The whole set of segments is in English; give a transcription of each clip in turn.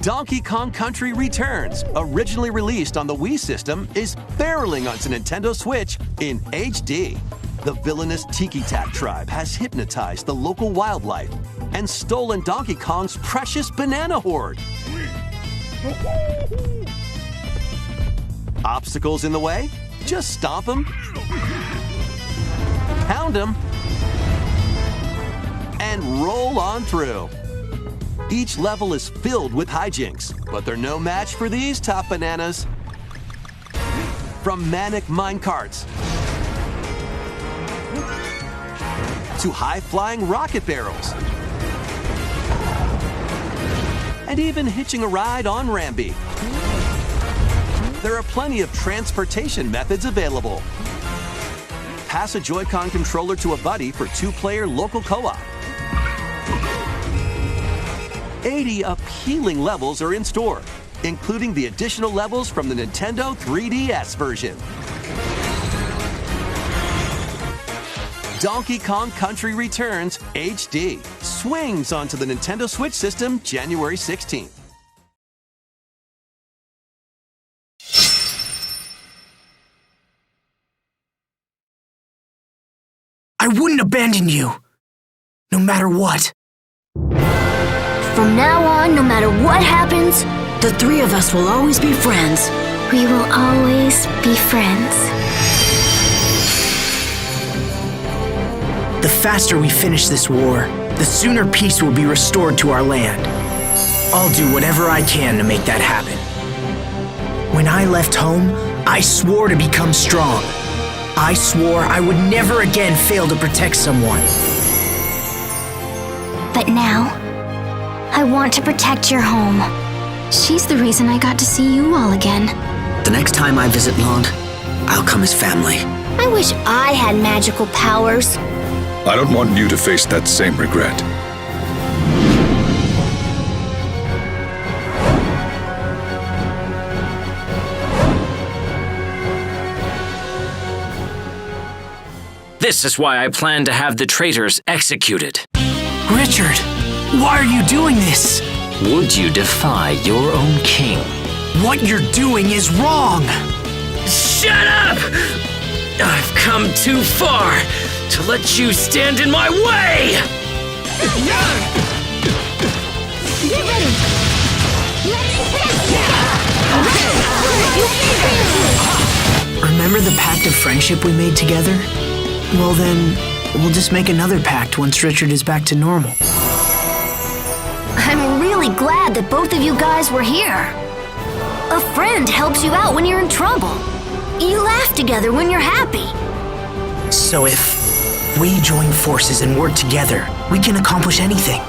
Donkey Kong Country Returns, originally released on the Wii system, is barreling onto Nintendo Switch in HD. The villainous Tiki Tak tribe has hypnotized the local wildlife and stolen Donkey Kong's precious banana hoard. Obstacles in the way? Just stomp them, pound them, and roll on through. Each level is filled with hijinks, but they're no match for these top bananas. From manic minecarts to high-flying rocket barrels, and even hitching a ride on Rambi. There are plenty of transportation methods available. Pass a Joy-Con controller to a buddy for 2-player local co-op. 80 appealing levels are in store, including the additional levels from the Nintendo 3DS version. Donkey Kong Country Returns HD swings onto the Nintendo Switch system January 16th. I wouldn't abandon you, no matter what. From now on, no matter what happens, the three of us will always be friends. We will always be friends. The faster we finish this war, the sooner peace will be restored to our land. I'll do whatever I can to make that happen. When I left home, I swore to become strong. I swore I would never again fail to protect someone. But now, I want to protect your home. She's the reason I got to see you all again. The next time I visit Land, I'll come as family. I wish I had magical powers. I don't want you to face that same regret. This is why I plan to have the traitors executed. Richard, why are you doing this? Would you defy your own king? What you're doing is wrong! Shut up! I've come too far to let you stand in my way! Get ready! Remember the pact of friendship we made together? Well then, we'll just make another pact once Richard is back to normal. I'm really glad that both of you guys were here. A friend helps you out when you're in trouble. You laugh together when you're happy. So if we join forces and work together, we can accomplish anything.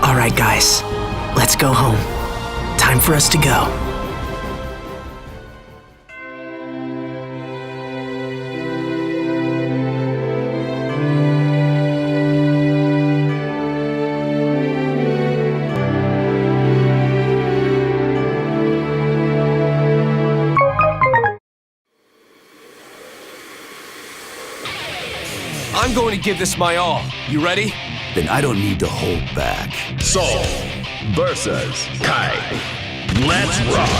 All right, guys, let's go home. Time for us to go. I'm going to give this my all. You ready? Then I don't need to hold back. Soul versus Kai. Let's rock!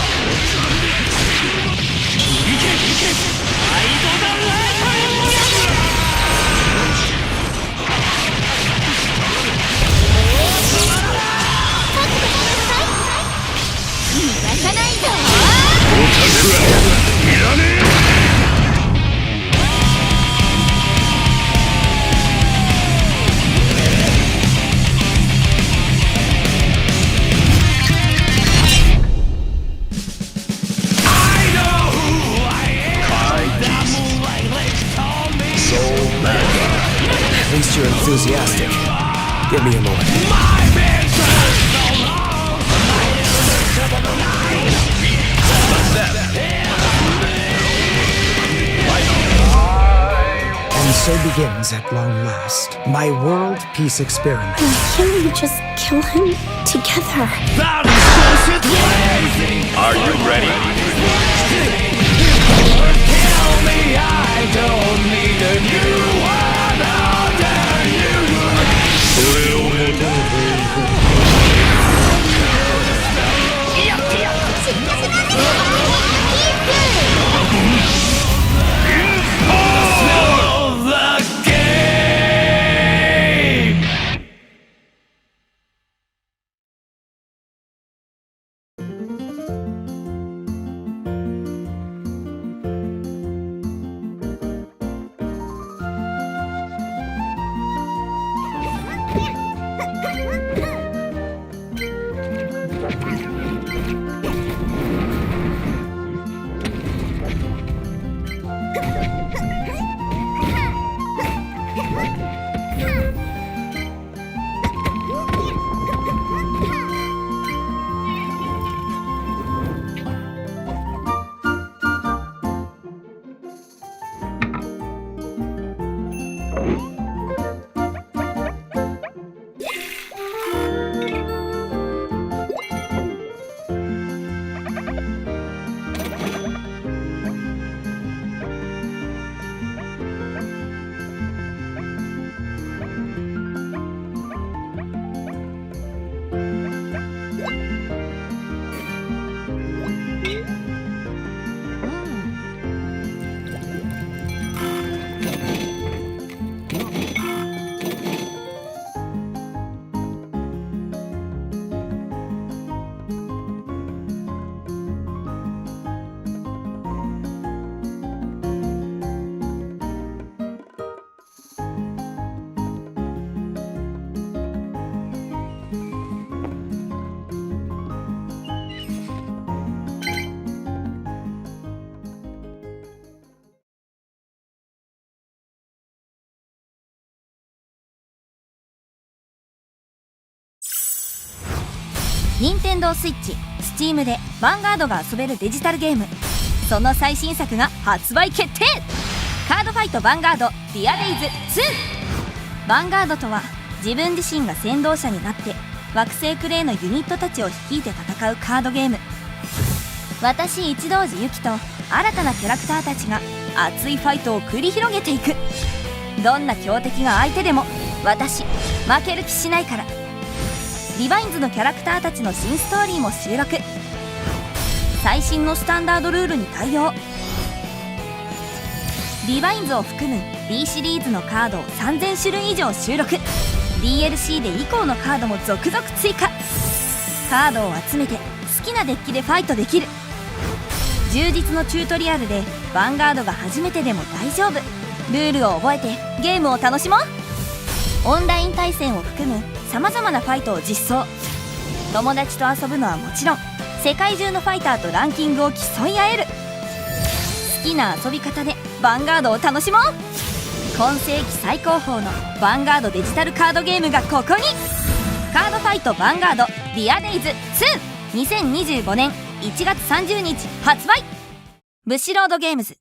At least you're enthusiastic. Give me a moment. And so begins, at long last, my world peace experiment. Why can't we just kill him together? Are you ready? Tell me I don't need a new one under you. 任天堂スイッチ、Steam でヴァンガードが遊べるデジタルゲーム。その最新作が発売決定。カードファイトヴァンガードディアデイズ2。ヴァンガードとは自分自身が先導者になって惑星クレイのユニットたちを率いて戦うカードゲーム。私一同寺ユキと新たなキャラクターたちが熱いファイトを繰り広げていく。どんな強敵が相手でも私負ける気しないから。リバインズのキャラクターたちの新ストーリーも収録。最新のスタンダードルールに対応。リバインズを含む B シリーズのカードを3000種類以上収録。 DLC で以降のカードも続々追加。カードを集めて好きなデッキでファイトできる。充実のチュートリアルでヴァンガードが初めてでも大丈夫。ルールを覚えてゲームを楽しもう。オンライン対戦を含むさまざまなファイトを実装。友達と遊ぶのはもちろん世界中のファイターとランキングを競い合える。好きな遊び方でヴァンガードを楽しもう。今世紀最高峰のヴァンガードデジタルカードゲームがここに。カードファイトヴァンガードディアデイズ2 2025年1月30日発売。ブシロードゲームズ。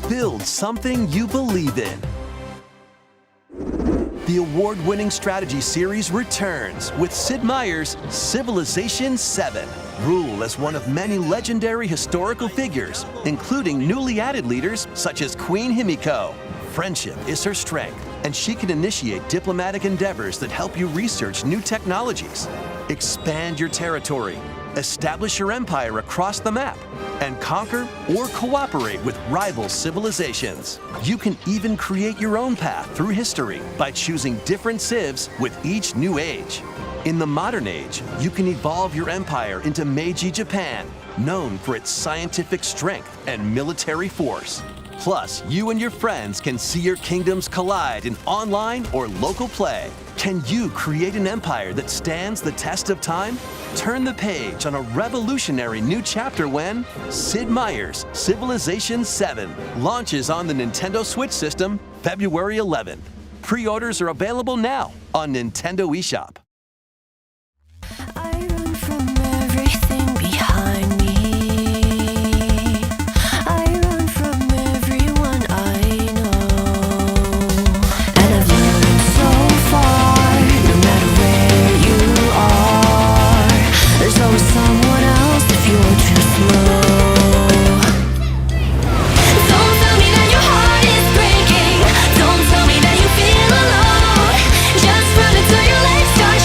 Build something you believe in. The award-winning strategy series returns with Sid Meier's Civilization 7. Rule as one of many legendary historical figures, including newly added leaders such as Queen Himiko. Friendship is her strength, and she can initiate diplomatic endeavors that help you research new technologies, expand your territory, establish your empire across the map, and conquer or cooperate with rival civilizations. You can even create your own path through history by choosing different civs with each new age. In the modern age, you can evolve your empire into Meiji Japan, known for its scientific strength and military force. Plus, you and your friends can see your kingdoms collide in online or local play. Can you create an empire that stands the test of time? Turn the page on a revolutionary new chapter when Sid Meier's Civilization 7 launches on the Nintendo Switch system February 11th. Pre-orders are available now on Nintendo eShop. Just run until your legs start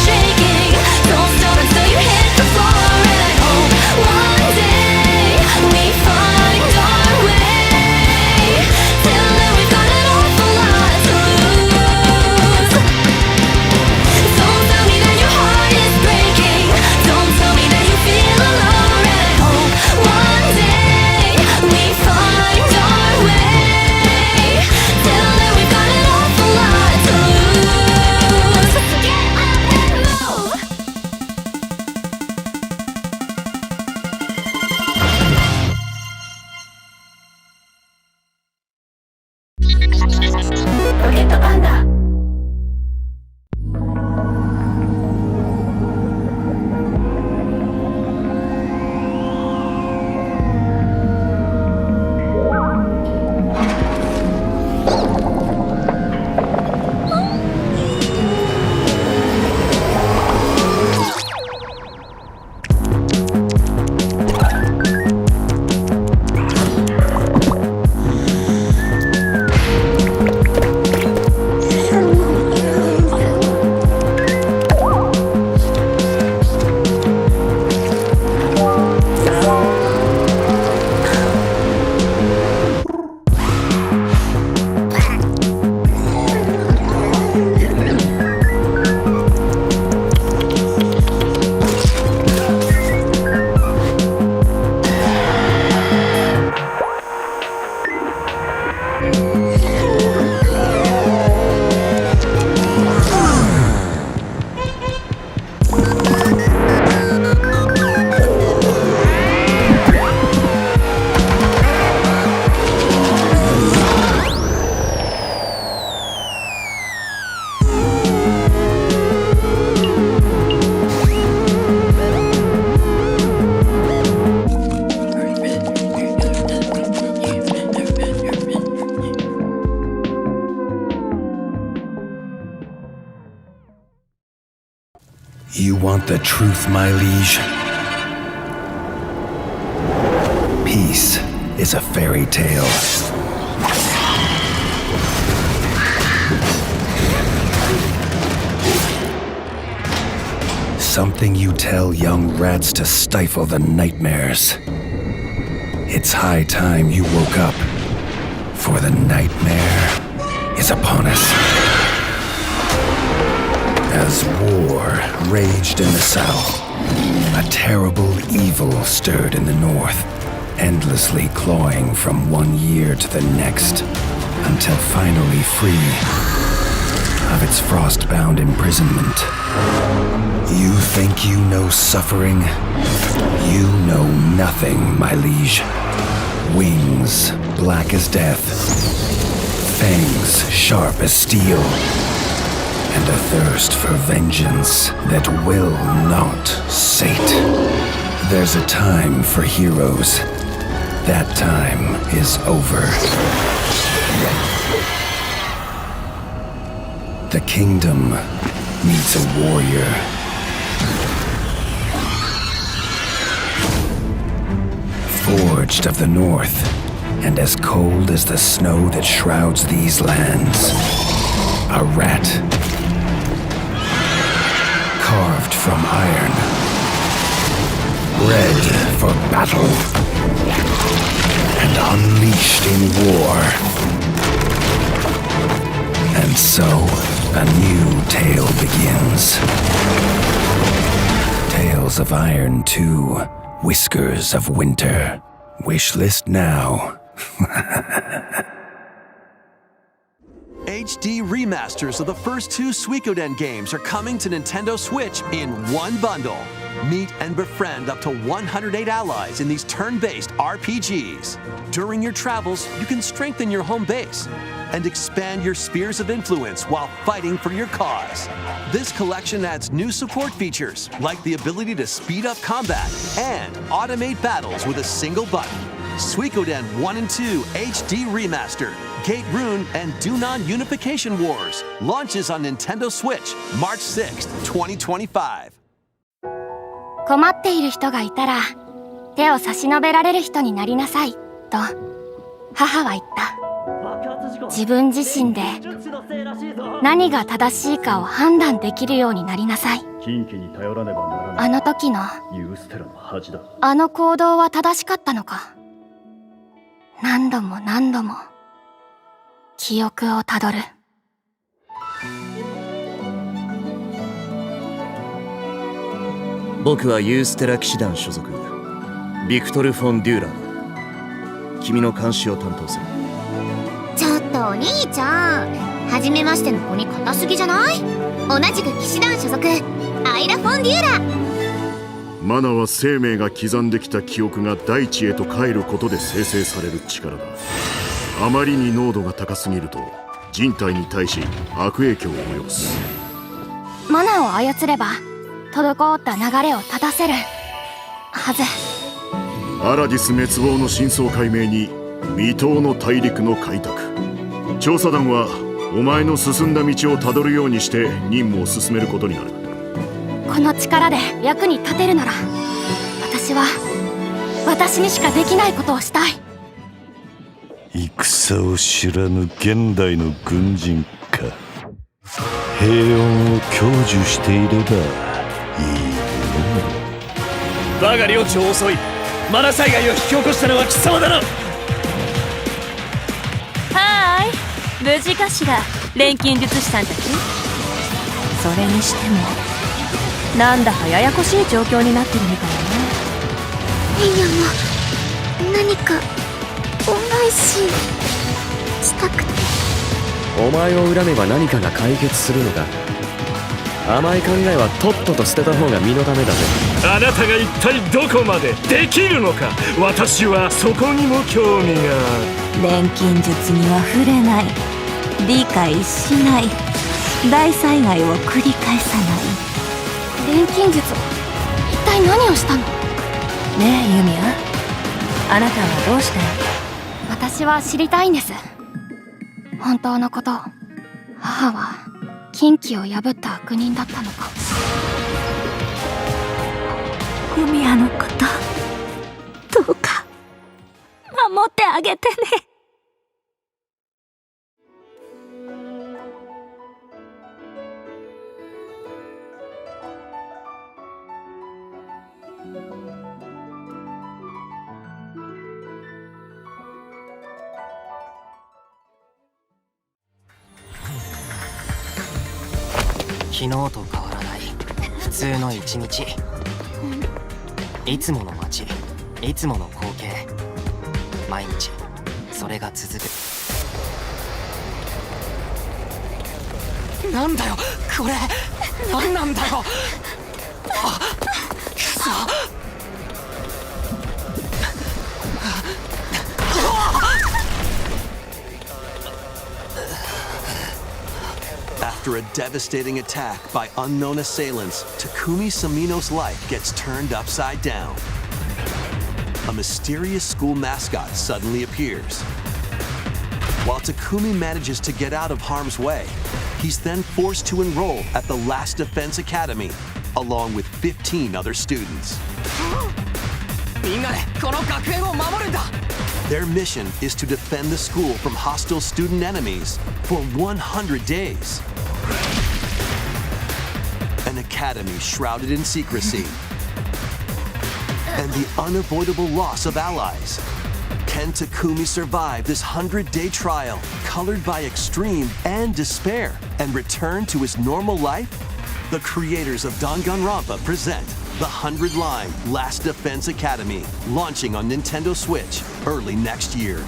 ロケットパンダ。You want the truth, my liege? Peace is a fairy tale. Something you tell young rats to stifle the nightmares. It's high time you woke up, for the nightmare is upon us. As war raged in the south, a terrible evil stirred in the north, endlessly clawing from one year to the next, until finally free of its frost-bound imprisonment. You think you know suffering? You know nothing, my liege. Wings black as death, fangs sharp as steel, and a thirst for vengeance that will not sate. There's a time for heroes. That time is over. The kingdom needs a warrior. Forged of the north, and as cold as the snow that shrouds these lands. A rat. Carved from iron. Bred for battle. And unleashed in war. And so, a new tale begins. Tales of Iron 2, Whiskers of Winter. Wishlist now. HD remasters of the first two Suikoden games are coming to Nintendo Switch in one bundle. Meet and befriend up to 108 allies in these turn-based RPGs. During your travels, you can strengthen your home base and expand your spheres of influence while fighting for your cause. This collection adds new support features, like the ability to speed up combat and automate battles with a single button. Suikoden 1 and 2 HD Remastered, Gate Rune, and Dunan Unification Wars launches on Nintendo Switch March 6th, 2025. 困っている人がいたら、手を差し伸べられる人になりなさい、と母は言った。自分自身で何が正しいかを判断できるようになりなさい。あの時のあの行動は正しかったのか。何度も何度も記憶をたどる。僕はユーステラ騎士団所属ビクトル・フォン・デューラーだ。君の監視を担当する。ちょっとお兄ちゃん、初めましての子に硬すぎじゃない？同じく騎士団所属アイラ・フォン・デューラー。マナは生命が刻んできた記憶が大地へと帰ることで生成される力だ。あまりに濃度が高すぎると人体に対し悪影響を及ぼす。マナを操れば滞った流れを立たせるはず。アラディス滅亡の真相解明に未踏の大陸の開拓。調査団はお前の進んだ道をたどるようにして任務を進めることになる。この力で役に立てるなら、私は私にしかできないことをしたい。戦を知らぬ現代の軍人か。平穏を享受していればいいもの。我が領地を襲いマナ災害を引き起こしたのは貴様だな。はーい、無事かしら錬金術師さんたち。それにしてもなんだかややこしい状況になってるみたいね。いやもう何か恩返ししたくて。お前を恨めば何かが解決するのか。甘い考えはとっとと捨てた方が身のためだぜ。あなたが一体どこまでできるのか、私はそこにも興味がある。錬金術には触れない、理解しない、大災害を繰り返さない。錬金術は一体何をしたの？ねえユミア、あなたはどうして？私は知りたいんです。本当のことを。母は禁忌を破った悪人だったのか。ユミアのこと、どうか守ってあげてね。昨日と変わらない普通の一日。いつもの街、いつもの光景、毎日それが続く。なんだよこれ、何なんだよ。あっくそ。After a devastating attack by unknown assailants, Takumi Samino's life gets turned upside down. A mysterious school mascot suddenly appears. While Takumi manages to get out of harm's way, he's then forced to enroll at the Last Defense Academy, along with 15 other students. Their mission is to defend the school from hostile student enemies for 100 days. An academy shrouded in secrecy. And the unavoidable loss of allies. Can Takumi survive this 100-day trial, colored by extreme and despair, and return to his normal life? The creators of Danganronpa present the 100-line Last Defense Academy, launching on Nintendo Switch early next year.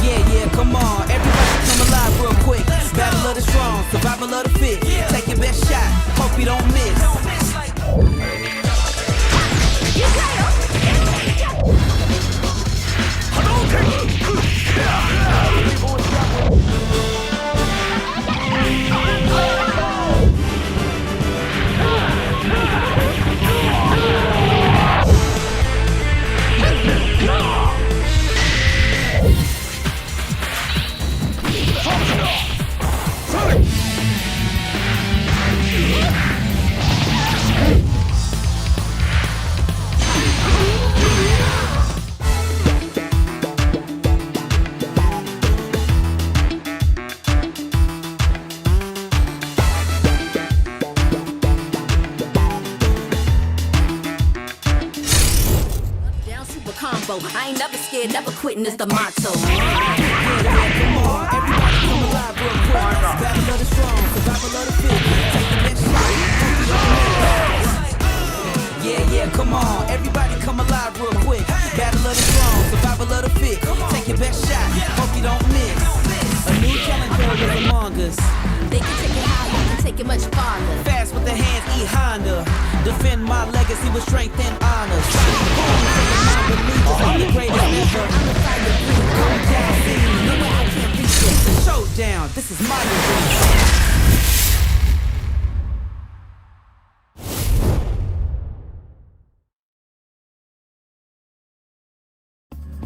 Yeah, come on, everybody come alive real quick. Battle of the strong, survival of the fit. Take your best shot, hope you don't miss. I ain't never scared, never quitting is the motto. Yeah, come on, everybody come alive real quick. Battle of the strong, survival of the fit. Take your best shot, hope you don't miss. A new challenger is among us. They can take it high, you can take it much farther. Fast with the hands, E Honda. Defend my legacy with strength and honor. Boom, taking my believers, I'm the greatest ever. I'm the fire breathe, come down, see. No way I can't reach this. It's a showdown, this is my arena.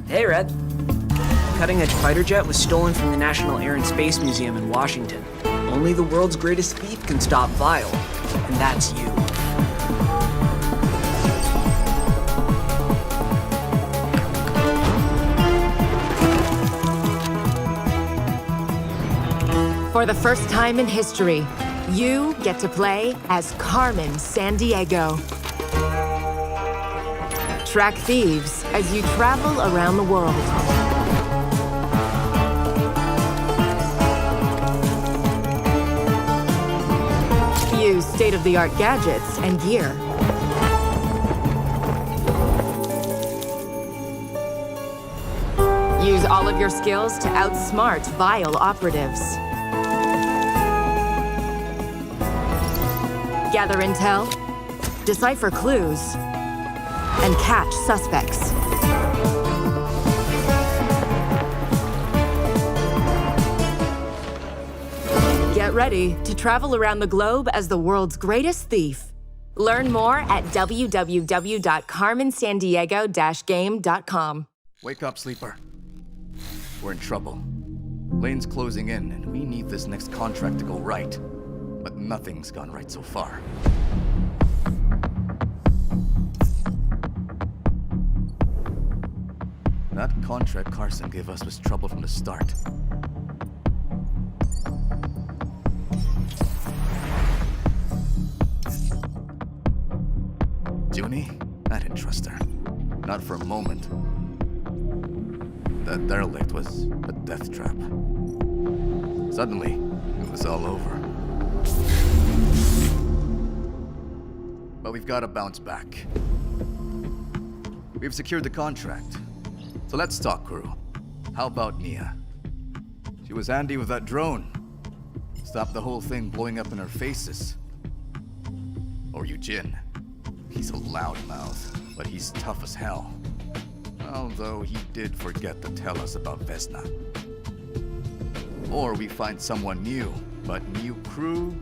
Hey, Red. Cutting-edge fighter jet was stolen from the National Air and Space Museum in Washington. Only the world's greatest thief can stop Vile, and that's you. For the first time in history, you get to play as Carmen Sandiego. Track thieves as you travel around the world. Use state-of-the-art gadgets and gear. Use all of your skills to outsmart Vile operatives. Gather intel, decipher clues, and catch suspects. Get ready to travel around the globe as the world's greatest thief. Learn more at www.carmensandiego-game.com. Wake up, sleeper. We're in trouble. Lane's closing in, and we need this next contract to go right. But nothing's gone right so far. That contract Carson gave us was trouble from the start. Junie? I didn't trust her. Not for a moment. That derelict was a death trap. Suddenly, it was all over. But we've got to bounce back. We've secured the contract. So let's talk, crew. How about Nia? She was handy with that drone. Stopped the whole thing blowing up in our faces. Or Eugene. He's a loudmouth, but he's tough as hell. Although he did forget to tell us about Vesna. Or we find someone new, but new crew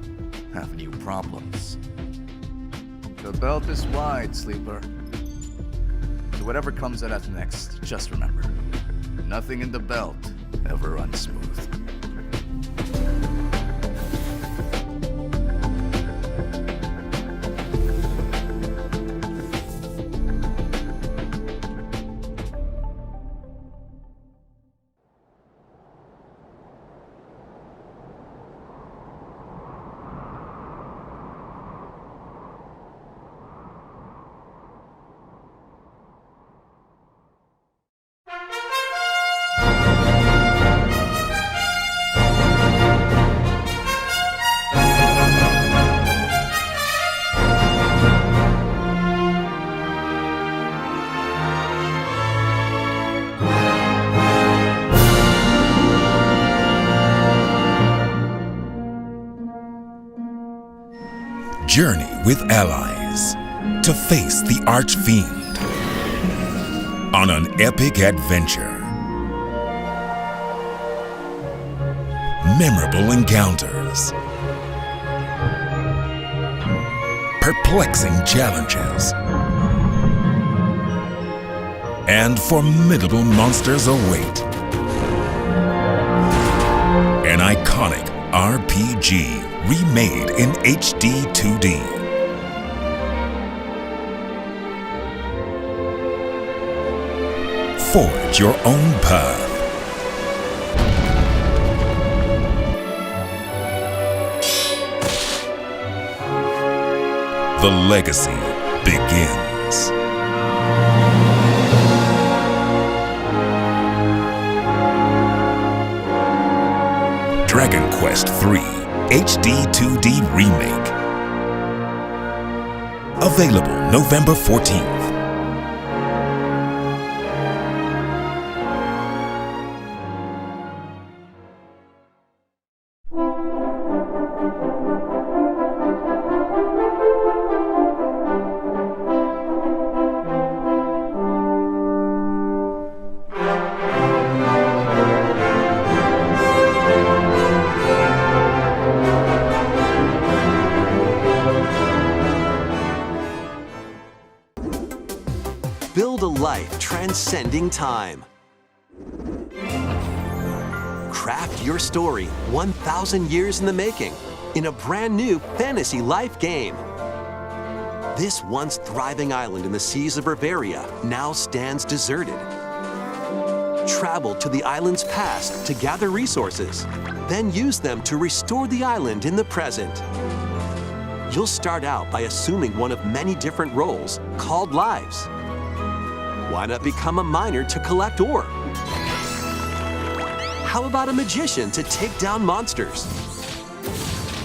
have new problems. The belt is wide, sleeper. So whatever comes at us next, just remember, nothing in the belt ever runs smooth. Journey with allies to face the Archfiend on an epic adventure. Memorable encounters, perplexing challenges, and formidable monsters await. An iconic RPG remade in HD 2D. Forge your own path. The legacy begins. Dragon Quest III HD 2D Remake. Available November 14th. transcending time. Craft your story 1,000 years in the making in a brand new fantasy life game. This once thriving island in the seas of Bavaria now stands deserted. Travel to the island's past to gather resources, then use them to restore the island in the present. You'll start out by assuming one of many different roles called lives. Why not become a miner to collect ore? How about a magician to take down monsters?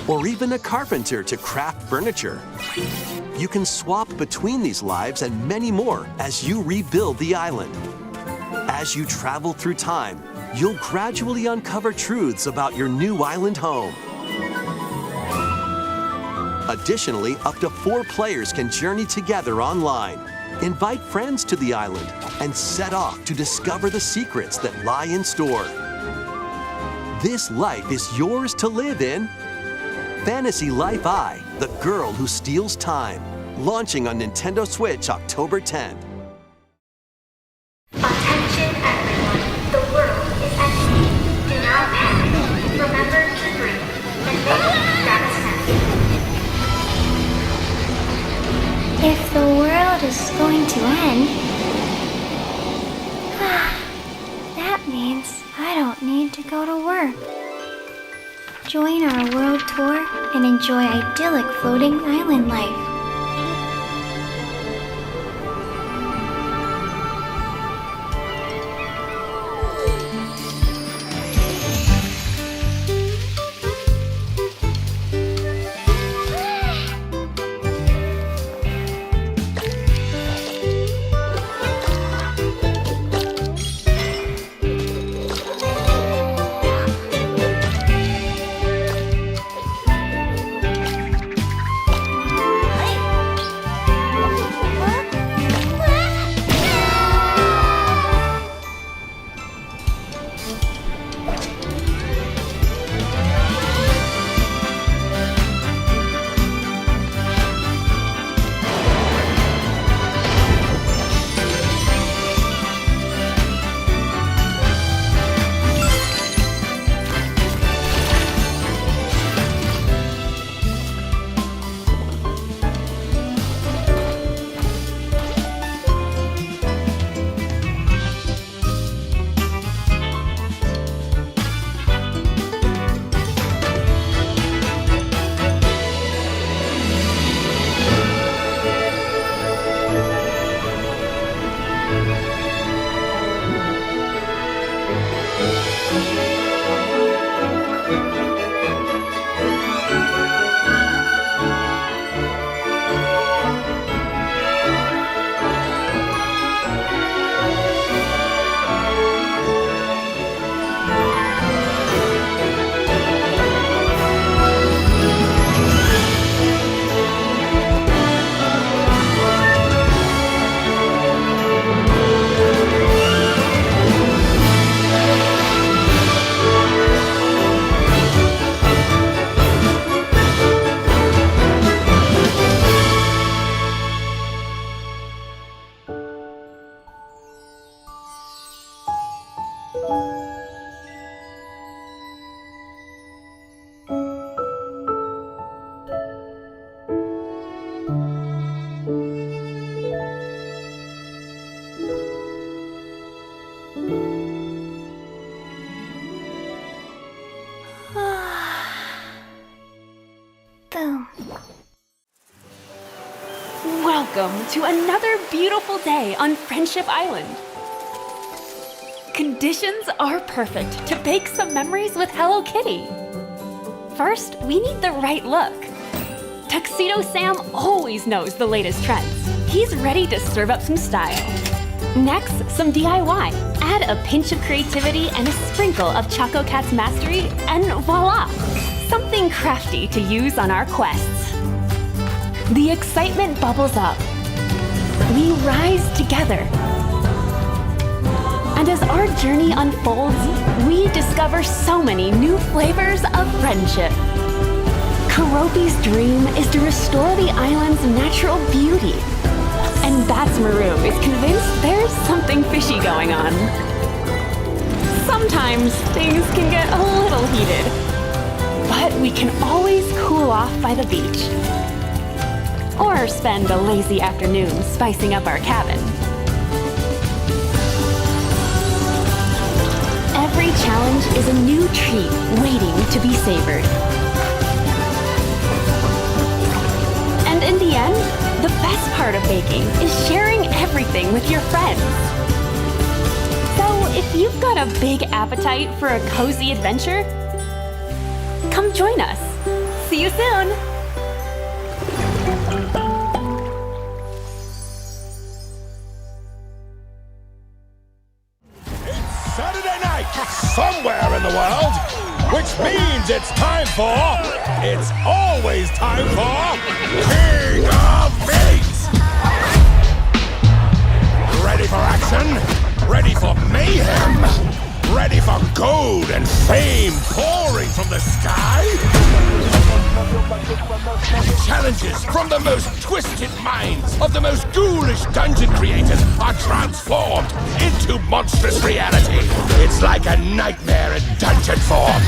Or even a carpenter to craft furniture? You can swap between these lives and many more as you rebuild the island. As you travel through time, you'll gradually uncover truths about your new island home. Additionally, up to 4 players can journey together online, invite friends to the island, and set off to discover the secrets that lie in store. This life is yours to live in. Fantasy Life I, The Girl Who Steals Time, launching on Nintendo Switch October 10th. Attention everyone, the world is empty. Do not panic. Remember to breathe and make status sensitive. If the world is going to end, that means I don't need to go to work. Join our world tour and enjoy idyllic floating island life. Welcome to another beautiful day on Friendship Island. Conditions are perfect to bake some memories with Hello Kitty. First, we need the right look. Tuxedo Sam always knows the latest trends. He's ready to serve up some style. Next, some DIY. Add a pinch of creativity and a sprinkle of Choco Cat's mastery, and voila! Something crafty to use on our quests. The excitement bubbles up. We rise together. And as our journey unfolds, we discover so many new flavors of friendship. Karopi's dream is to restore the island's natural beauty and Batsmaroom is convinced there's something fishy going on. Sometimes things can get a little heated, but we can always cool off by the beach. Or spend a lazy afternoon spicing up our cabin. Every challenge is a new treat waiting to be savored. And in the end, the best part of baking is sharing everything with your friends. So if you've got a big appetite for a cozy adventure, come join us. See you soon! Saturday night, somewhere in the world, which means it's always time for King of Beats! Ready for action? Ready for mayhem? Ready for gold and fame pouring from the sky? Challenges from the most twisted minds of the most ghoulish dungeon creators are transformed into monstrous reality. It's like a nightmare in dungeon form.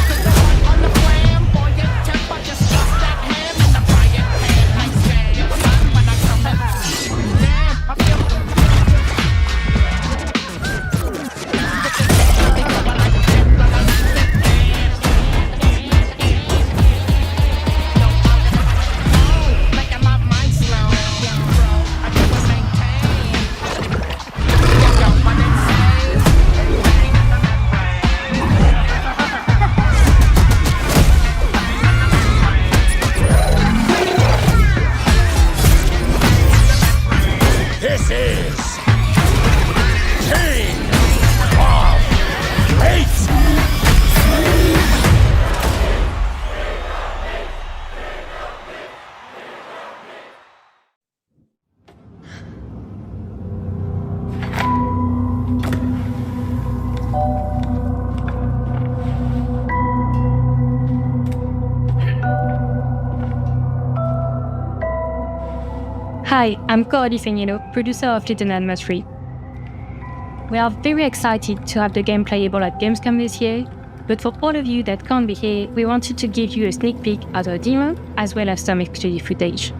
Hi, I'm Cuisineer, producer of Little Nightmares 3. We are very excited to have the game playable at Gamescom this year, but for all of you that can't be here, we wanted to give you a sneak peek at our demo, as well as some exclusive footage.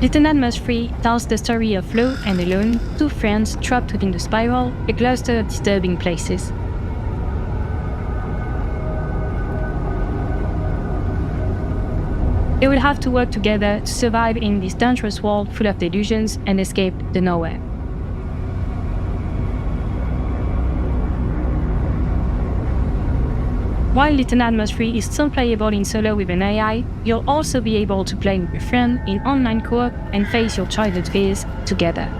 Little Nightmares 3 tells the story of Flo and Alone, two friends trapped within the spiral, a cluster of disturbing places. They will have to work together to survive in this dangerous world full of delusions and escape the nowhere. While Little Nightmares 3 is still playable in solo with an AI, you'll also be able to play with a friend in online co-op and face your childhood fears together.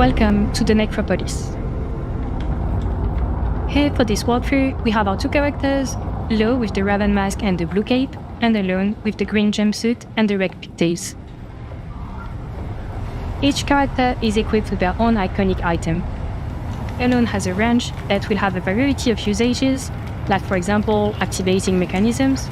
Welcome to the Necropolis. Here for this walkthrough, we have our two characters, Lo with the Raven mask and the blue cape, and Alone with the green jumpsuit and the red pigtails. Each character is equipped with their own iconic item. Alone has a wrench that will have a variety of usages, like for example, activating mechanisms,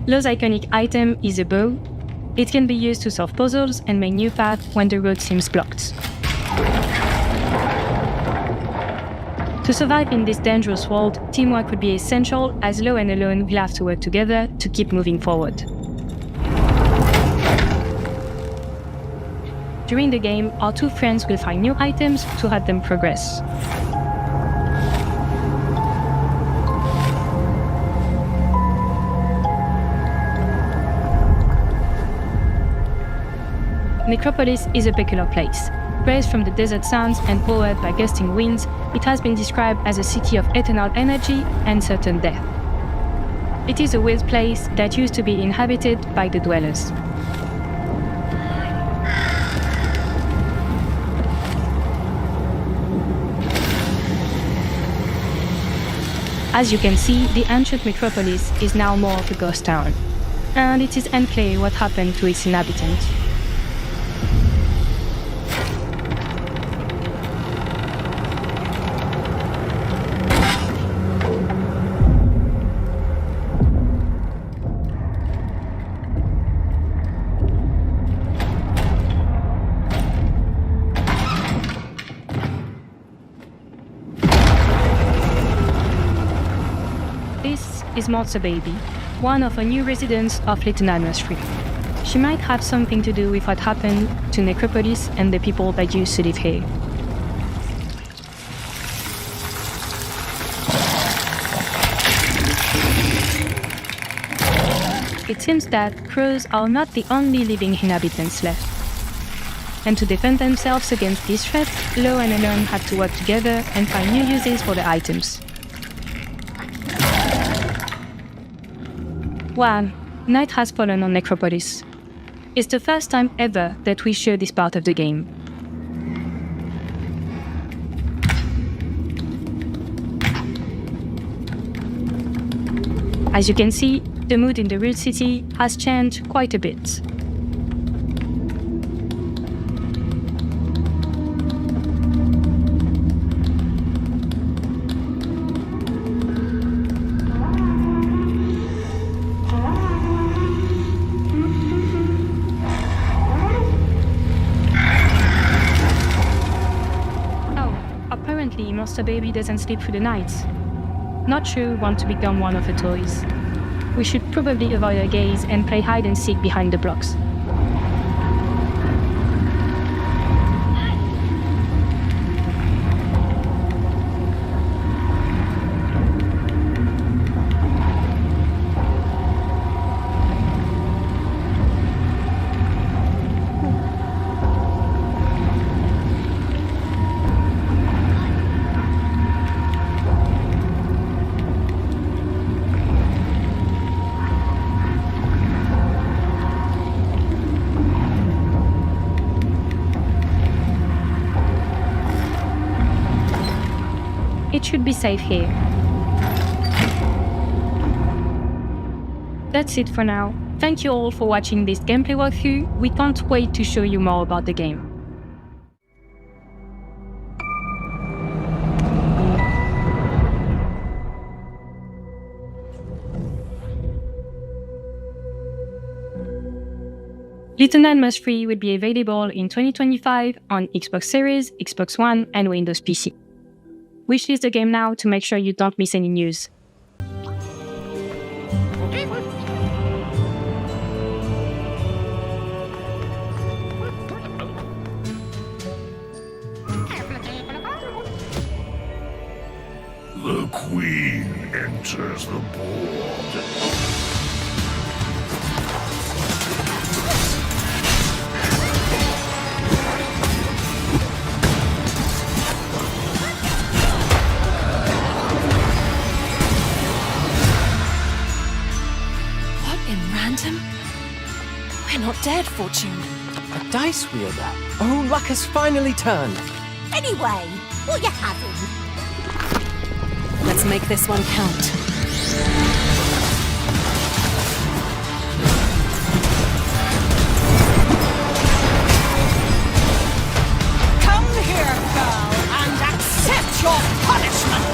Lo's iconic item is a bow. It can be used to solve puzzles and make new paths when the road seems blocked. To survive in this dangerous world, teamwork would be essential, as Lo and Alone will have to work together to keep moving forward. During the game, our two friends will find new items to help them progress. Necropolis is a peculiar place. Raised from the desert sands and powered by gusting winds, it has been described as a city of eternal energy and certain death. It is a weird place that used to be inhabited by the dwellers. As you can see, the ancient metropolis is now more of a ghost town, and it is unclear what happened to its inhabitants. This is Monster Baby, one of the new residents of Little Nightmares 3. She might have something to do with what happened to Necropolis and the people that used to live here. It seems that crows are not the only living inhabitants left. And to defend themselves against this threat, Law and Alone had to work together and find new uses for the items. Wow, night has fallen on Necropolis. It's the first time ever that we show this part of the game. As you can see, the mood in the real city has changed quite a bit. Monster Baby doesn't sleep through the night. Not sure we want to become one of her toys. We should probably avoid her gaze and play hide and seek behind the blocks. It should be safe here. That's it for now. Thank you all for watching this gameplay walkthrough. We can't wait to show you more about the game. Little Nightmares 3 will be available in 2025 on Xbox Series, Xbox One, and Windows PC. Wishlist the game now to make sure you don't miss any news. The Queen enters the board. We're not dead, Fortune. A dice wielder. Oh, luck has finally turned. Anyway, what you having? Let's make this one count. Come here, girl, and accept your punishment!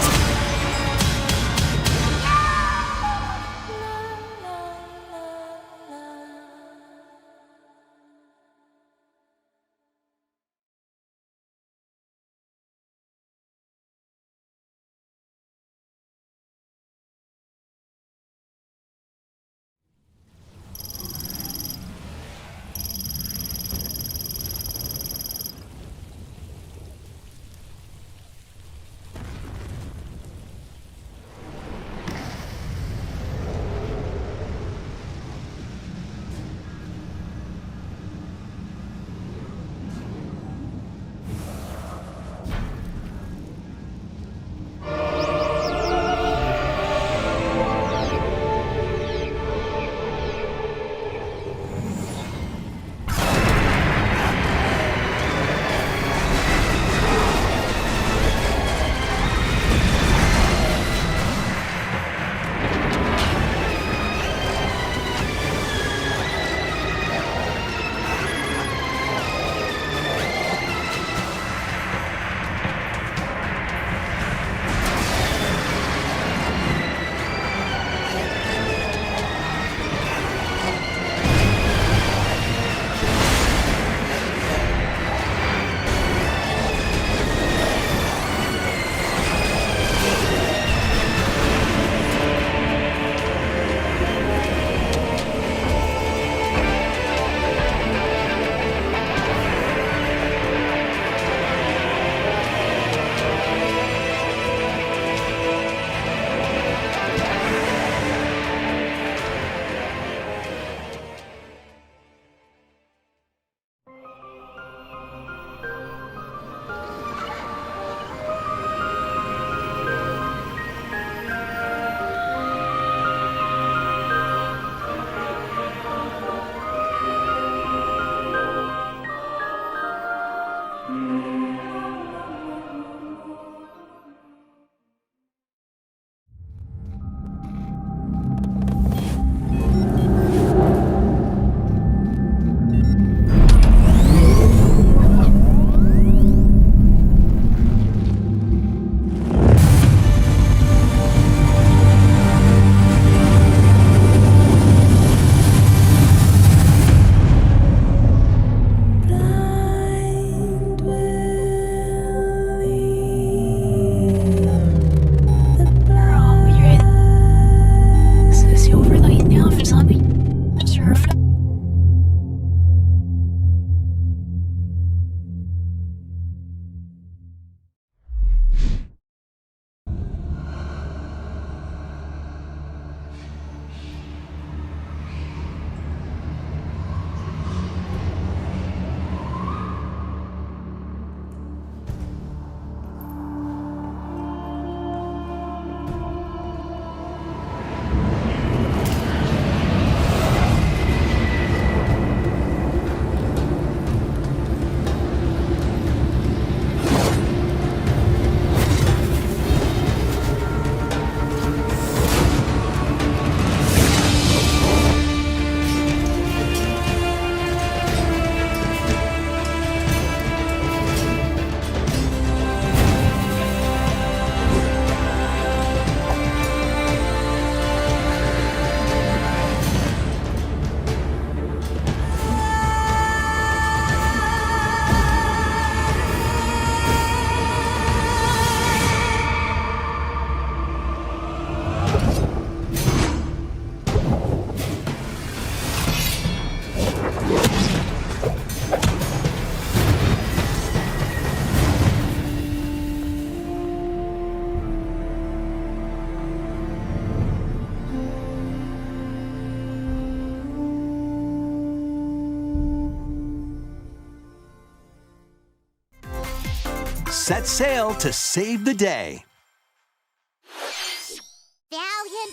set sail to save the day.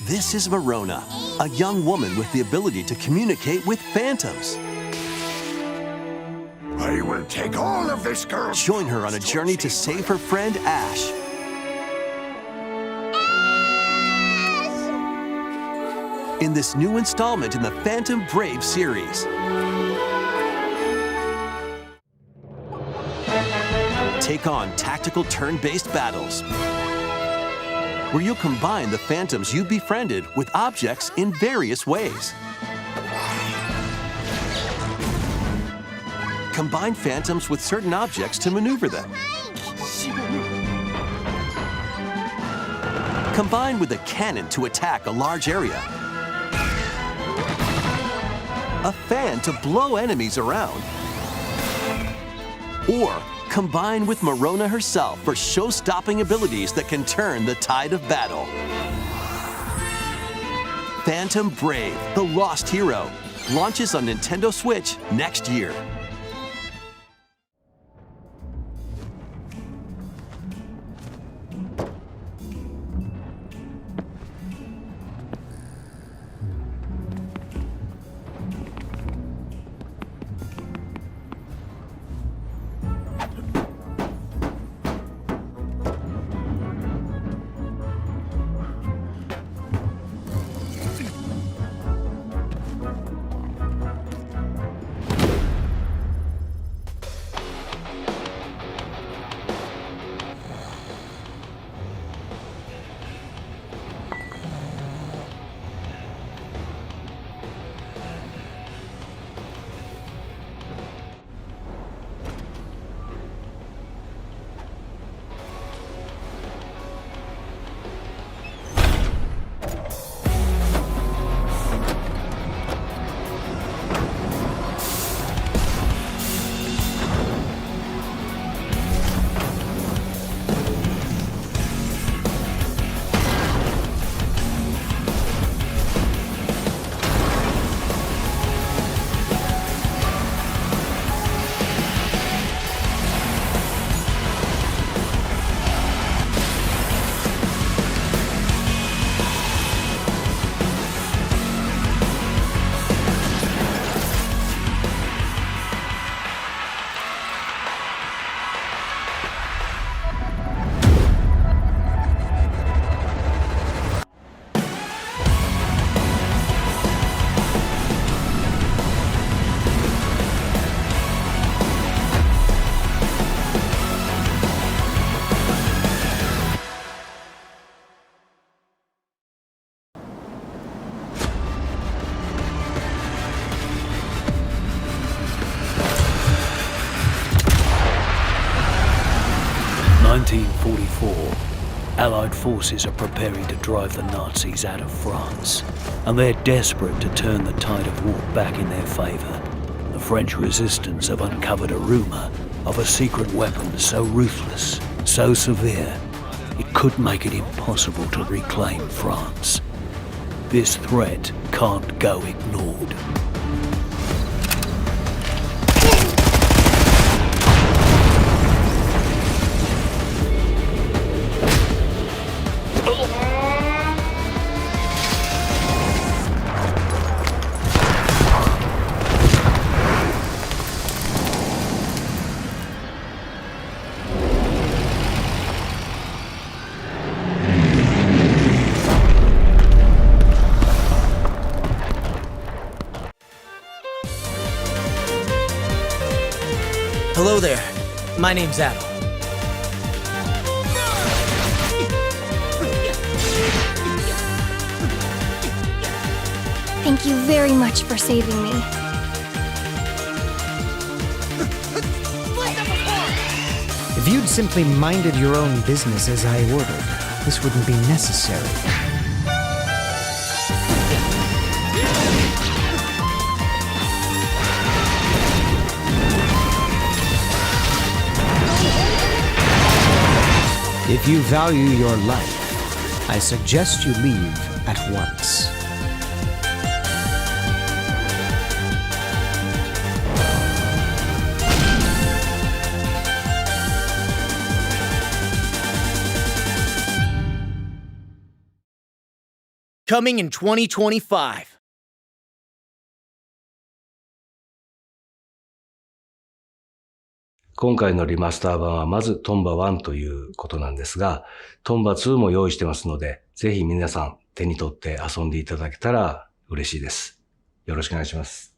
This is Verona, a young woman with the ability to communicate with phantoms. I will take all of this girl. Join her on a journey to save her friend Ash. In this new installment in the Phantom Brave series. Take on tactical turn-based battles, where you'll combine the phantoms you befriended with objects in various ways. Combine phantoms with certain objects to maneuver them. Combine with a cannon to attack a large area. A fan to blow enemies around. Or combine with Verona herself for show-stopping abilities that can turn the tide of battle. Phantom Brave, the Lost Hero, launches on Nintendo Switch next year. Allied forces are preparing to drive the Nazis out of France, and they're desperate to turn the tide of war back in their favour. The French resistance have uncovered a rumour of a secret weapon so ruthless, so severe, it could make it impossible to reclaim France. This threat can't go ignored. Hello there. My name's Adam. Thank you very much for saving me. If you'd simply minded your own business as I ordered, this wouldn't be necessary. If you value your life, I suggest you leave at once. coming in 2025. 今回のリマスター版はまずトンバ1ということなんですが、トンバ2も用意してますので、ぜひ皆さん手に取って遊んでいただけたら嬉しいです。よろしくお願いします。